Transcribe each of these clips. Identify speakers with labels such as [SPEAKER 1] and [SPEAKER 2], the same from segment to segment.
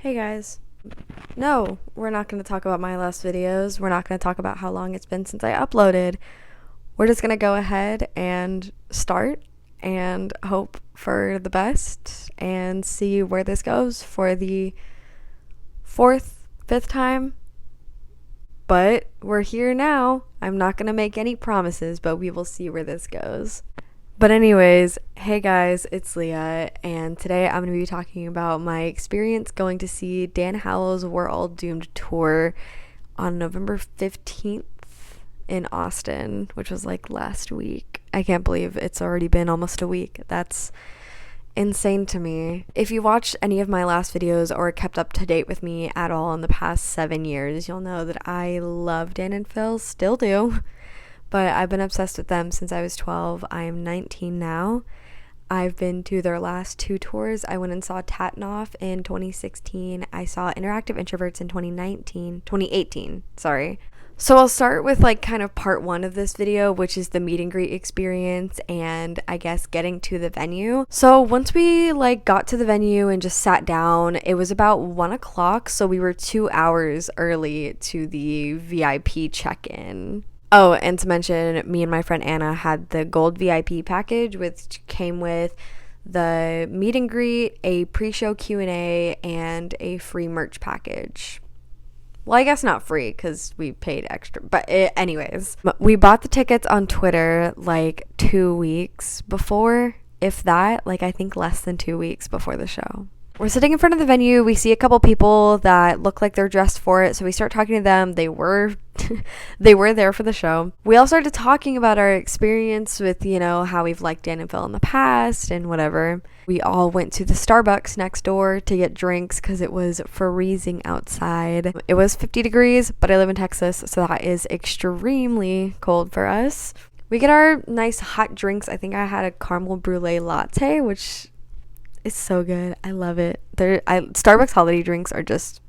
[SPEAKER 1] Hey guys. No, we're not going to talk about my last videos. We're not going to talk about how long it's been since I uploaded. We're just going to go ahead and start and hope for the best and see where this goes for the fifth time. But we're here now. I'm not going to make any promises, but we will see where this goes. But anyways, hey guys, it's Leah, and today I'm going to be talking about my experience going to see Dan Howell's We're All Doomed tour on November 15th in Austin, which was like last week. I can't believe it's already been almost a week. That's insane to me. If you watched any of my last videos or kept up to date with me at all in the past 7 years, you'll know that I love Dan and Phil, still do. But I've been obsessed with them since I was 12. I am 19 now. I've been to their last two tours. I went and saw Tatanoff in 2016. I saw Interactive Introverts in 2018, sorry. So I'll start with like kind of part one of this video, which is the meet and greet experience and I guess getting to the venue. So once we like got to the venue and just sat down, it was about 1 o'clock. So we were 2 hours early to the VIP check-in. Oh, and to mention, me and my friend Anna had the gold VIP package, which came with the meet and greet, a pre-show Q&A, and a free merch package. Well, I guess not free because we paid extra, but anyways. We bought the tickets on Twitter like 2 weeks before, if that, like I think less than 2 weeks before the show. We're sitting in front of the venue. We see a couple people that look like they're dressed for it. So we start talking to them. They were there for the show. We all started talking about our experience with, how we've liked Dan and Phil in the past and whatever. We all went to the Starbucks next door to get drinks because it was freezing outside. It was 50 degrees, but I live in Texas, so that is extremely cold for us. We get our nice hot drinks. I think I had a caramel brulee latte, which it's so good. I love it. Starbucks holiday drinks are just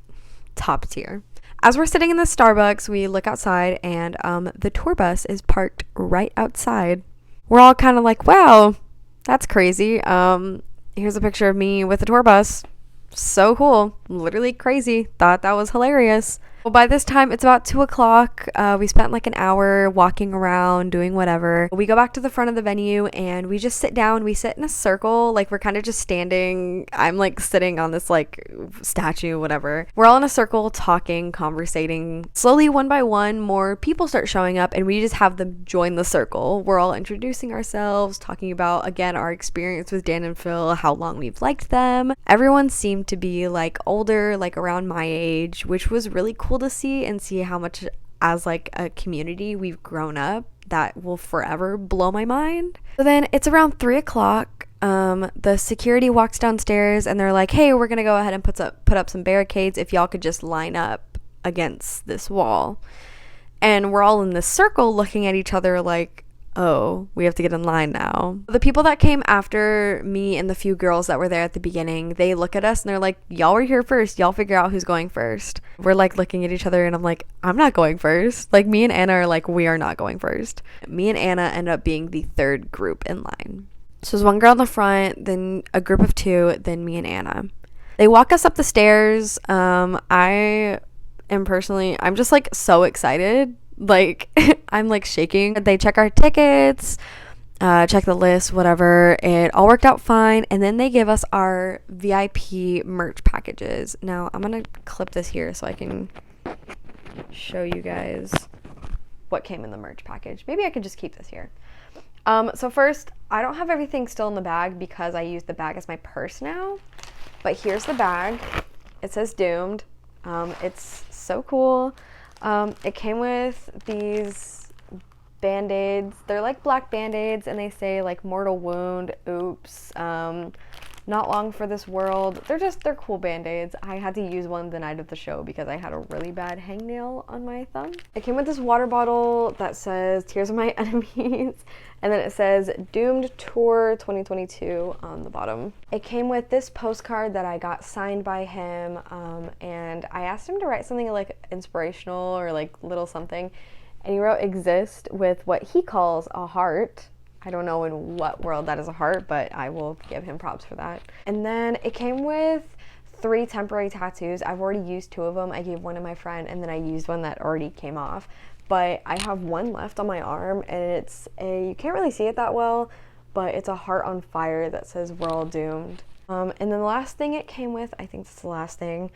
[SPEAKER 1] top tier. As we're sitting in the Starbucks, we look outside and the tour bus is parked right outside. We're all kind of like, wow, that's crazy. Here's a picture of me with the tour bus. So cool. Literally crazy. Thought that was hilarious. Well, by this time, it's about 2 o'clock. We spent like an hour walking around, doing whatever. We go back to the front of the venue and we just sit down. We sit in a circle. Like we're kind of just standing. I'm like sitting on this like statue, whatever. We're all in a circle talking, conversating. Slowly, one by one, more people start showing up and we just have them join the circle. We're all introducing ourselves, talking about, again, our experience with Dan and Phil, how long we've liked them. Everyone seemed to be like older, like around my age, which was really cool to see and see how much as like a community we've grown up. That will forever blow my mind. So then it's around 3 o'clock. The security walks downstairs and they're like, hey, we're gonna go ahead and put up some barricades if y'all could just line up against this wall. And we're all in this circle looking at each other like, oh, we have to get in line now. The people that came after me and the few girls that were there at the beginning, they look at us and they're like, y'all were here first. Y'all figure out who's going first. We're like looking at each other and I'm like, I'm not going first. Like me and Anna are like, we are not going first. Me and Anna end up being the third group in line. So there's one girl in the front, then a group of two, then me and Anna. They walk us up the stairs. I'm just like so excited. Like I'm like shaking. They check our tickets, check the list, whatever. It all worked out fine. And then they give us our VIP merch packages. Now I'm gonna clip this here so I can show you guys what came in the merch package. Maybe I could just keep this here. So first, I don't have everything still in the bag because I use the bag as my purse now. But here's the bag. It says Doomed. It's so cool. It came with these band-aids. They're like black band-aids and they say like mortal wound, oops, not long for this world. They're cool band-aids. I had to use one the night of the show because I had a really bad hangnail on my thumb. It came with this water bottle that says Tears of My Enemies and then it says Doomed Tour 2022 on the bottom. It came with this postcard that I got signed by him and I asked him to write something like inspirational or like little something and he wrote exist with what he calls a heart. I don't know in what world that is a heart, but I will give him props for that. And then it came with 3 temporary tattoos. I've already used 2 of them. I gave one to my friend, and then I used one that already came off. But I have one left on my arm, and it's you can't really see it that well, but it's a heart on fire that says "We're all doomed." And then the last thing it came with, I think that's the last thing,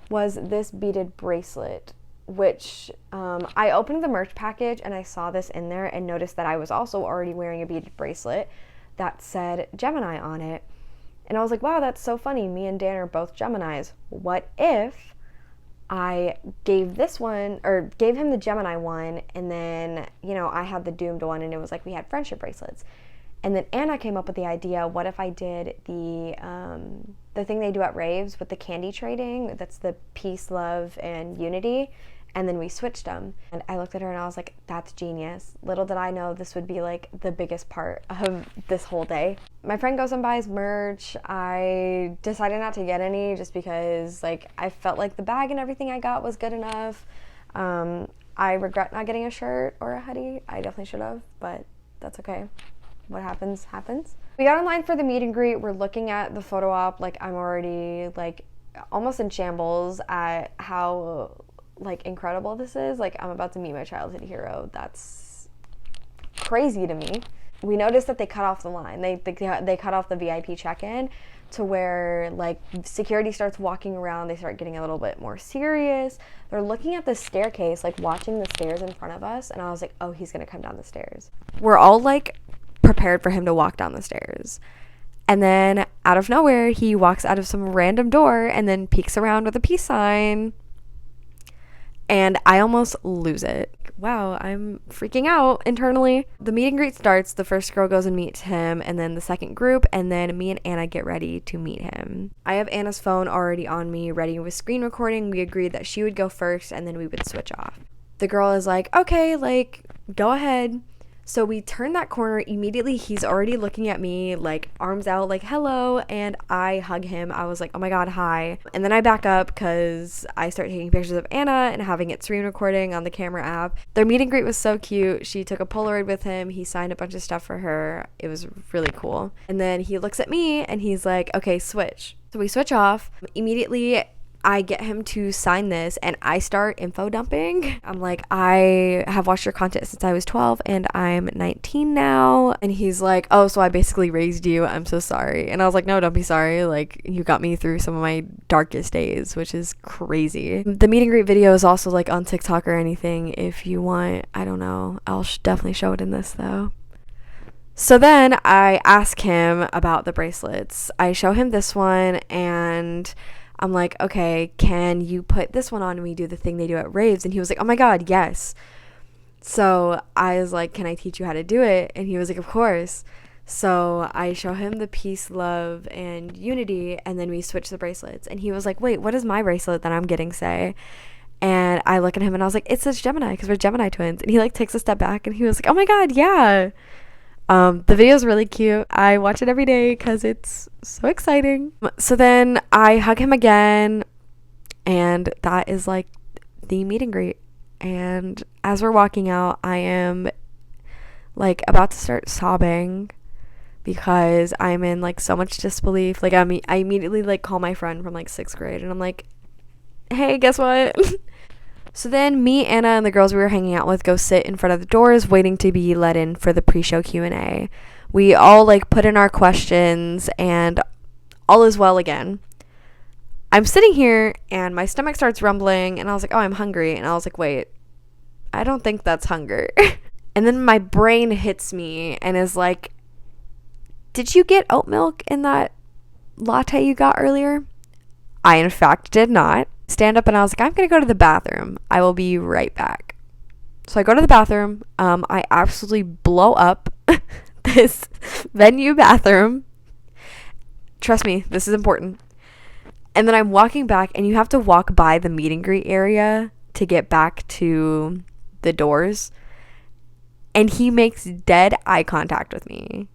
[SPEAKER 1] was this beaded bracelet, which I opened the merch package and I saw this in there and noticed that I was also already wearing a beaded bracelet that said Gemini on it. And I was like, wow, that's so funny. Me and Dan are both Geminis. What if I gave this one, or gave him the Gemini one, and then, you know, I had the doomed one, and it was like we had friendship bracelets. And then Anna came up with the idea, what if I did the thing they do at raves with the candy trading, that's the peace, love, and unity, and then we switched them. And I looked at her and I was like, that's genius. Little did I know this would be like the biggest part of this whole day. My friend goes and buys merch. I decided not to get any just because like I felt like the bag and everything I got was good enough. I regret not getting a shirt or a hoodie. I definitely should have, but that's okay. What happens, happens. We got online for the meet and greet. We're looking at the photo op. Like, I'm already like almost in shambles at how like incredible this is. Like, I'm about to meet my childhood hero. That's crazy to me. We noticed that they cut off the line. They cut off the VIP check-in to where like security starts walking around. They start getting a little bit more serious. They're looking at the staircase, like watching the stairs in front of us, and I was like, oh, he's gonna come down the stairs. We're all like prepared for him to walk down the stairs, and then out of nowhere he walks out of some random door and then peeks around with a peace sign, and I almost lose it. Wow, I'm freaking out internally. The meet and greet starts. The first girl goes and meets him, and then the second group, and then me and Anna get ready to meet him. I have Anna's phone already on me, ready with screen recording. We agreed that she would go first and then we would switch off. The girl is like, okay, like, go ahead. So we turn that corner. Immediately he's already looking at me, like arms out, like hello, and I hug him. I was like, oh my god, hi. And then I back up because I start taking pictures of Anna and having it screen recording on the camera app. Their meet and greet was so cute. She took a Polaroid with him. He signed a bunch of stuff for her. It was really cool. And then he looks at me and he's like, okay, switch. So we switch off. Immediately I get him to sign this and I start info dumping. I'm like, I have watched your content since I was 12 and I'm 19 now. And he's like, oh, so I basically raised you. I'm so sorry. And I was like, no, don't be sorry. Like, you got me through some of my darkest days, which is crazy. The meet and greet video is also like on TikTok or anything if you want. I don't know. I'll definitely show it in this though. So then I ask him about the bracelets. I show him this one and I'm like, okay, can you put this one on and we do the thing they do at raves? And he was like, oh my god, yes. So I was like, can I teach you how to do it? And he was like, of course. So I show him the peace, love, and unity, and then we switch the bracelets. And he was like, wait, what does my bracelet that I'm getting say? And I look at him and I was like, it says Gemini because we're Gemini twins. And he like takes a step back and he was like, oh my god, yeah. The video is really cute. I watch it every day because it's so exciting. So then I hug him again, and that is like the meet and greet. And as we're walking out, I am like about to start sobbing because I'm in like so much disbelief. Like I immediately like call my friend from like 6th grade and I'm like, hey, guess what? So then me, Anna, and the girls we were hanging out with go sit in front of the doors waiting to be let in for the pre-show Q&A. We all like put in our questions and all is well again. I'm sitting here and my stomach starts rumbling and I was like, oh, I'm hungry. And I was like, wait, I don't think that's hunger. And then my brain hits me and is like, did you get oat milk in that latte you got earlier? I, in fact, did not. Stand up and I was like, I'm gonna go to the bathroom. I will be right back. So I go to the bathroom. I absolutely blow up this venue bathroom. Trust me, this is important. And then I'm walking back and you have to walk by the meet and greet area to get back to the doors. And he makes dead eye contact with me.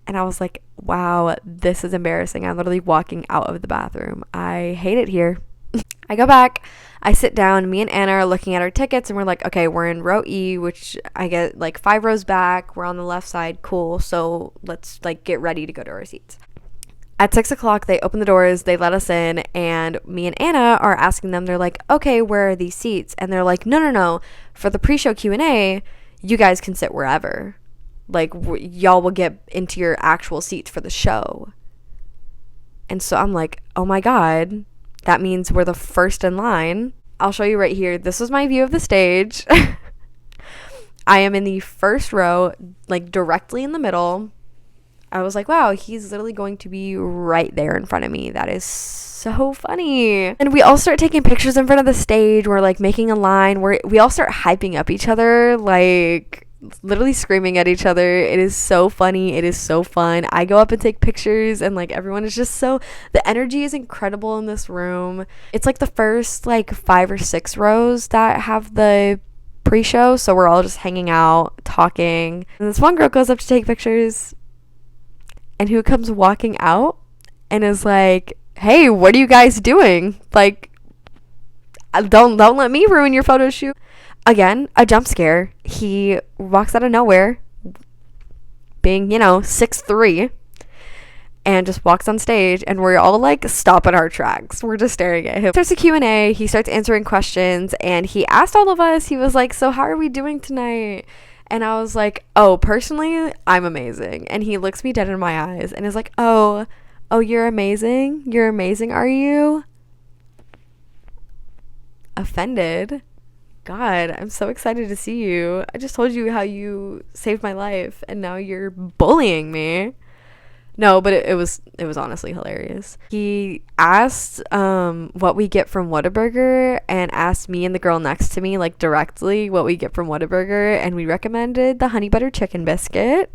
[SPEAKER 1] And I was like, wow, this is embarrassing. I'm literally walking out of the bathroom. I hate it here. I go back. I sit down. Me and Anna are looking at our tickets. And we're like, okay, we're in row E, which I get like 5 rows back. We're on the left side. Cool. So let's like get ready to go to our seats. At 6 o'clock, they open the doors, they let us in, and me and Anna are asking them, they're like, okay, where are these seats? And they're like, no. For the pre-show Q&A, you guys can sit wherever. Like, y'all will get into your actual seats for the show. And so I'm like, oh my God, that means we're the first in line. I'll show you right here. This was my view of the stage. I am in the first row, like directly in the middle. I was like, wow, he's literally going to be right there in front of me. That is so funny. And we all start taking pictures in front of the stage. We're like making a line where we all start hyping up each other, like literally screaming at each other. It is so funny. It is so fun. I go up and take pictures, and like everyone is just so, the energy is incredible in this room. It's like the first like 5 or 6 rows that have the pre-show. So we're all just hanging out, talking. And this one girl goes up to take pictures, and who comes walking out and is like, hey, what are you guys doing? Like, don't let me ruin your photo shoot. Again, a jump scare. He walks out of nowhere, being, 6'3", and just walks on stage, and we're all like stopping our tracks. We're just staring at him. There's a Q&A. He starts answering questions, and he asked all of us, he was like, so how are we doing tonight? And I was like, oh, personally, I'm amazing. And he looks me dead in my eyes and is like, oh, you're amazing? You're amazing, are you? Offended. God, I'm so excited to see you. I just told you how you saved my life, and now you're bullying me. No, but it was honestly hilarious. He asked what we get from Whataburger, and asked me and the girl next to me like directly what we get from Whataburger, and we recommended the honey butter chicken biscuit.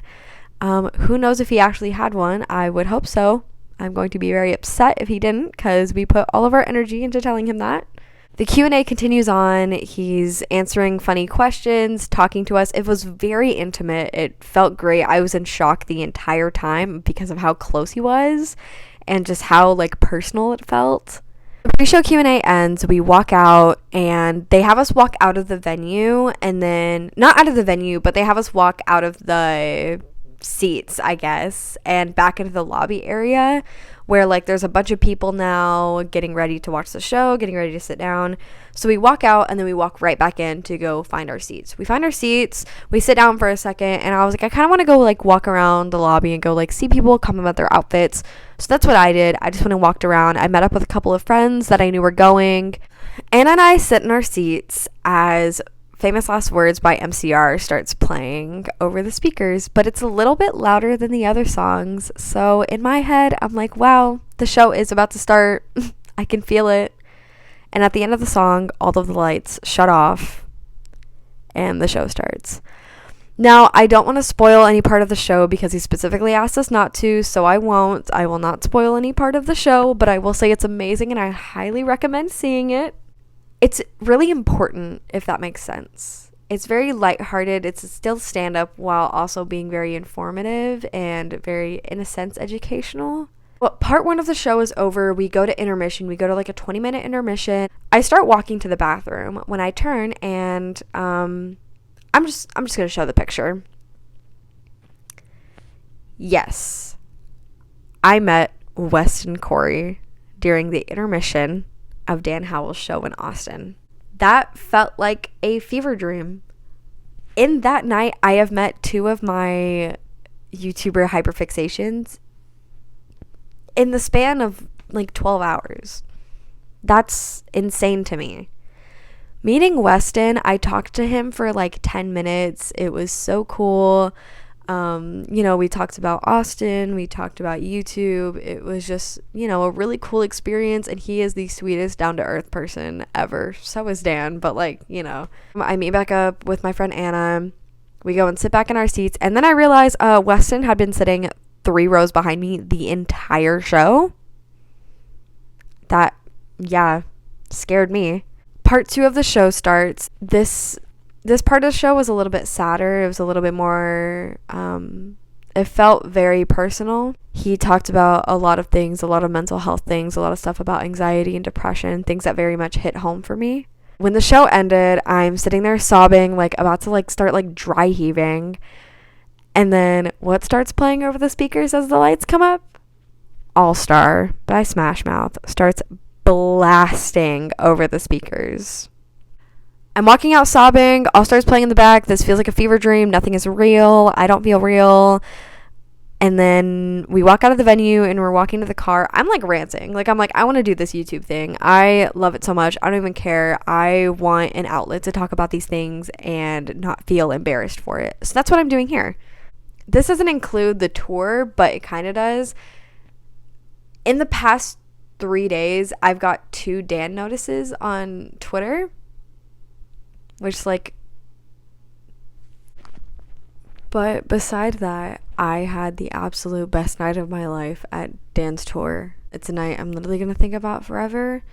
[SPEAKER 1] Who knows if he actually had one? I would hope so. I'm going to be very upset if he didn't, because we put all of our energy into telling him that. The Q&A continues on. He's answering funny questions, talking to us. It was very intimate. It felt great. I was in shock the entire time because of how close he was and just how like personal it felt. The pre-show Q&A ends. We walk out, and they have us walk out of the venue, and then not out of the venue, but they have us walk out of the seats, I guess, and back into the lobby area where like there's a bunch of people now getting ready to watch the show, getting ready to sit down. So we walk out, and then we walk right back in to go find our seats. We find our seats, we sit down for a second, and I was like, I kind of want to go like walk around the lobby and go like see people, compliment their outfits. So that's what I did. I just went and walked around. I met up with a couple of friends that I knew were going. Anna and I sit in our seats as Famous Last Words by MCR starts playing over the speakers, but it's a little bit louder than the other songs. So in my head, I'm like, wow, the show is about to start. I can feel it. And at the end of the song, all of the lights shut off and the show starts. Now, I don't want to spoil any part of the show because he specifically asked us not to, so I won't. I will not spoil any part of the show, but I will say it's amazing and I highly recommend seeing it. It's really important, if that makes sense. It's very lighthearted. It's still stand-up while also being very informative and very, in a sense, educational. Well, part 1 of the show is over. We go to intermission. We go to like a 20-minute intermission. I start walking to the bathroom when I turn, and I'm just going to show the picture. Yes, I met Weston Corey during the intermission of Dan Howell's show in Austin. That felt like a fever dream. In that night, I have met 2 of my YouTuber hyperfixations in the span of like 12 hours. That's insane to me. Meeting Weston, I talked to him for like 10 minutes. It was so cool. We talked about Austin, we talked about YouTube. It was just, a really cool experience, and he is the sweetest down-to-earth person ever. So is Dan, but I meet back up with my friend Anna. We go and sit back in our seats, and then I realize Weston had been sitting 3 rows behind me the entire show. That, scared me. Part 2 of the show starts. This part of the show was a little bit sadder. It was a little bit more, it felt very personal. He talked about a lot of things, a lot of mental health things, a lot of stuff about anxiety and depression, things that very much hit home for me. When the show ended, I'm sitting there sobbing, like about to start dry heaving. And then what starts playing over the speakers as the lights come up? All Star by Smash Mouth starts blasting over the speakers. I'm walking out sobbing. All Star's playing in the back. This feels like a fever dream. Nothing is real. I don't feel real. And then we walk out of the venue and we're walking to the car. I'm like ranting. Like, I'm like, I want to do this YouTube thing. I love it so much. I don't even care. I want an outlet to talk about these things and not feel embarrassed for it. So that's what I'm doing here. This doesn't include the tour, but it kind of does. In the past 3 days, I've got 2 Dan notices on Twitter, which, like, but beside that, I had the absolute best night of my life at Dan's tour. It's a night I'm literally going to think about forever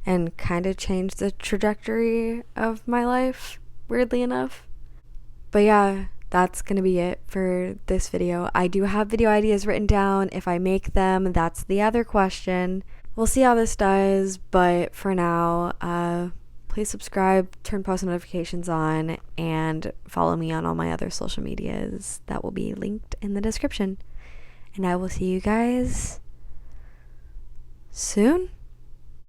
[SPEAKER 1] and kind of change the trajectory of my life, weirdly enough. But yeah, that's going to be it for this video. I do have video ideas written down. If I make them, that's the other question. We'll see how this does, but for now, please subscribe, turn post notifications on, and follow me on all my other social medias that will be linked in the description. And I will see you guys soon.